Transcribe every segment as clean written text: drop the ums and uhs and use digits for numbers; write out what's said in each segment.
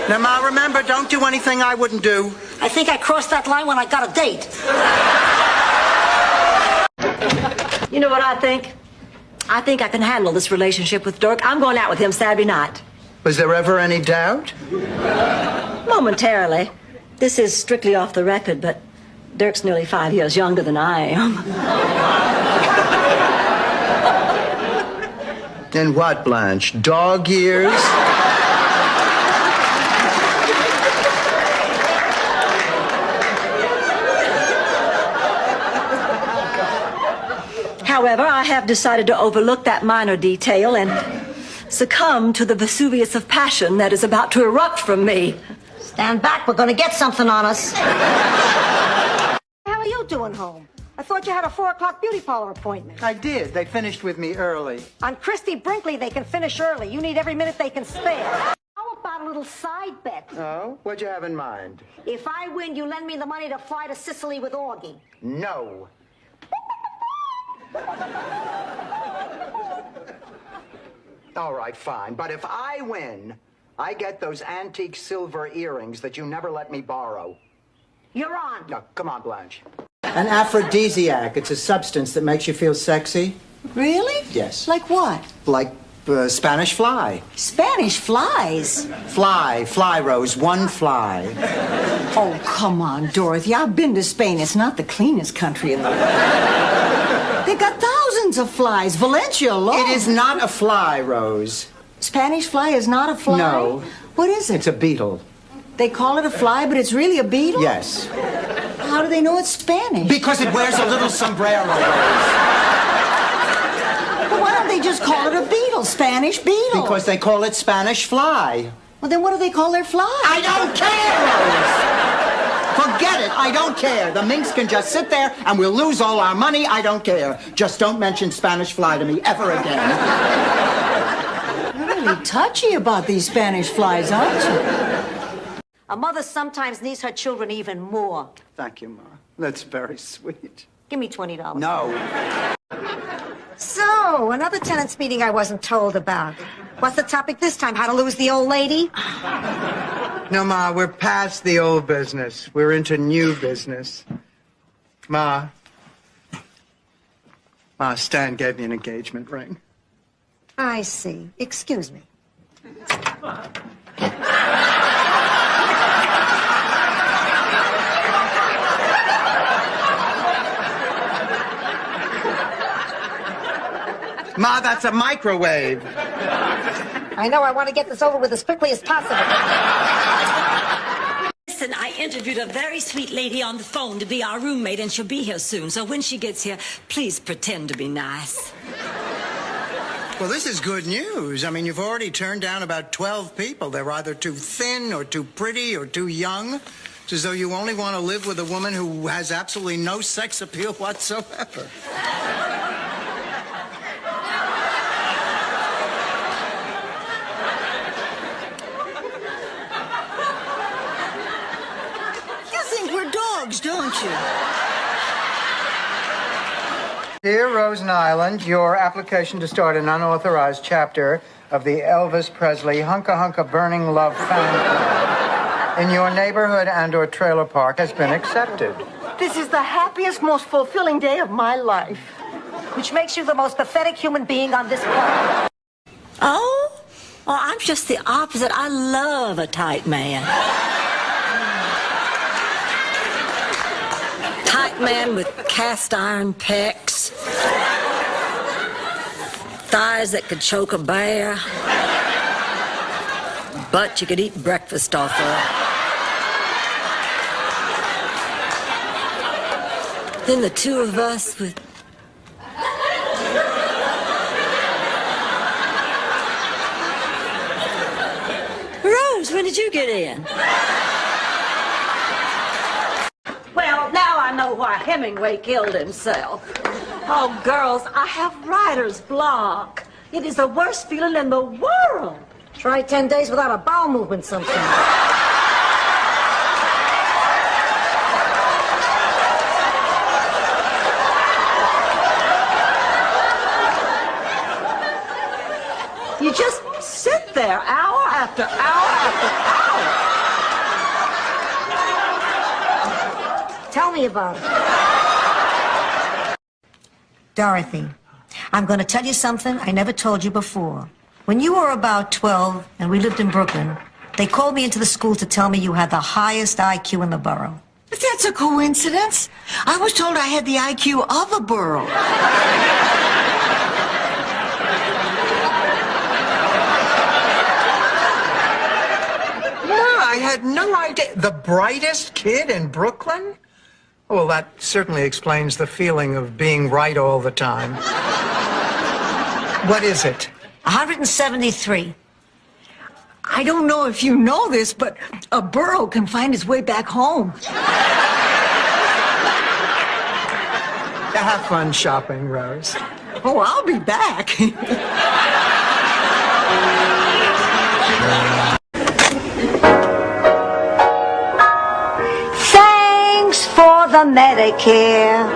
Now, Ma, remember, don't do anything I wouldn't do. I think I crossed that line when I got a date. You know what I think? I think I can handle this relationship with Dirk. I'm going out with him Saturday night. Was there ever any doubt? Momentarily. This is strictly off the record, but Dirk's nearly 5 years younger than I am. In what, Blanche? Dog years? However, I have decided to overlook that minor detail and succumb to the Vesuvius of passion that is about to erupt from me. Stand back, we're gonna get something on us. How are you doing home? I thought you had a 4 o'clock beauty parlor appointment. I did. They finished with me early. On Christie Brinkley, they can finish early. You need every minute they can spare. How about a little side bet? Oh? What'd you have in mind? If I win, you lend me the money to fly to Sicily with Augie. No. All right, fine. But if I win, I get those antique silver earrings that you never let me borrow. You're on. No, come on, Blanche. An aphrodisiac. It's a substance that makes you feel sexy. Really? Yes. Like what? Like Spanish fly. Spanish flies? Fly, Rose. One fly. Oh, come on, Dorothy. I've been to Spain. It's not the cleanest country in the world. They've got thousands of flies. Valencia alone. It is not a fly, Rose. Spanish fly is not a fly? No. What is it? It's a beetle. They call it a fly, but it's really a beetle? Yes. How do they know it's Spanish? Because it wears a little sombrero, Rose. Well, why don't they just call it a beetle? Spanish beetle. Because they call it Spanish fly. Well, then what do they call their fly? I don't care, Rose! Forget it. I don't care. The minks can just sit there and we'll lose all our money. I don't care. Just don't mention Spanish fly to me ever again. You're really touchy about these Spanish flies, aren't you? A mother sometimes needs her children even more. Thank you, Ma. That's very sweet. Give me $20. No. So, another tenants meeting I wasn't told about. What's the topic this time? How to lose the old lady? No, Ma, we're past the old business. We're into new business. Ma, Stan gave me an engagement ring. I see. Excuse me. Ma, that's a microwave. I know. I want to get this over with as quickly as possible. Listen, I interviewed a very sweet lady on the phone to be our roommate, and she'll be here soon. So when she gets here, please pretend to be nice. Well, this is good news. I mean, you've already turned down about 12 people. They're either too thin or too pretty or too young. It's as though you only want to live with a woman who has absolutely no sex appeal whatsoever. Don't you? Dear Rosen Island, your application to start an unauthorized chapter of the Elvis Presley Hunka Hunka Burning Love fan club in your neighborhood and/or trailer park has been accepted. This is the happiest, most fulfilling day of my life. Which makes you the most pathetic human being on this planet. Oh? Well, I'm just the opposite. I love a tight man. Tight man with cast iron pecs, thighs that could choke a bear, butt you could eat breakfast off of. Then the two of us with Rose, when did you get in? Well, now I know why Hemingway killed himself. Oh, girls, I have writer's block. It is the worst feeling in the world. Try 10 days without a bowel movement sometime. You just sit there hour after hour Tell me about it. Dorothy, I'm going to tell you something I never told you before. When you were about 12 and we lived in Brooklyn, they called me into the school to tell me you had the highest IQ in the borough. But that's a coincidence. I was told I had the IQ of a borough. No, I had no idea. The brightest kid in Brooklyn? Well, that certainly explains the feeling of being right all the time. What is it? 173. I don't know if you know this, but a burro can find his way back home. Have fun shopping, Rose. Oh, I'll be back. Thanks for the Medicare.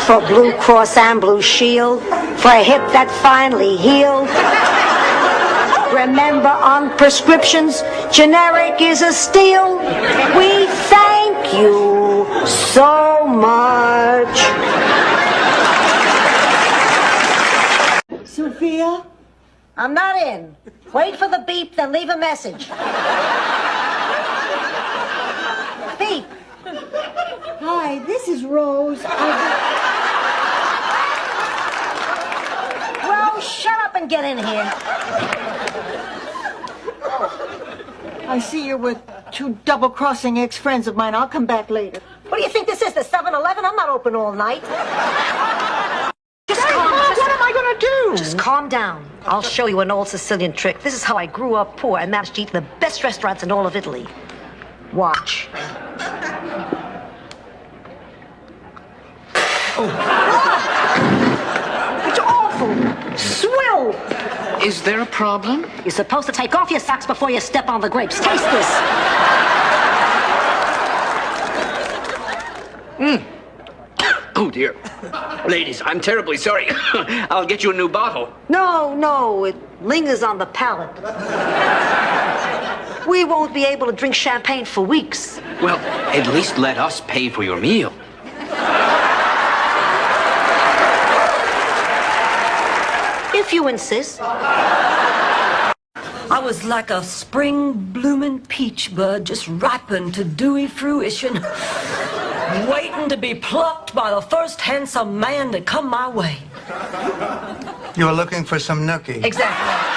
For Blue Cross and Blue Shield. For a hip that finally healed. Remember, on prescriptions, generic is a steal. We thank you so much. Sophia? I'm not in. Wait for the beep, then leave a message. Beep. Hi, this is Rose. Rose, shut up and get in here. I see you're with two double-crossing ex-friends of mine. I'll come back later. What do you think this is, the 7-Eleven? I'm not open all night. What am I going to do? Just calm down. I'll show you an old Sicilian trick. This is how I grew up poor and managed to eat in the best restaurants in all of Italy. Watch. It's awful. Swill. Is there a problem? You're supposed to take off your socks before you step on the grapes. Taste this. Oh, dear. Ladies, I'm terribly sorry. I'll get you a new bottle. No, it lingers on the palate. We won't be able to drink champagne for weeks. Well, at least let us pay for your meal. If you insist. I was like a spring blooming peach bud just ripened to dewy fruition, waiting to be plucked by the first handsome man that come my way. You were looking for some nookie. Exactly.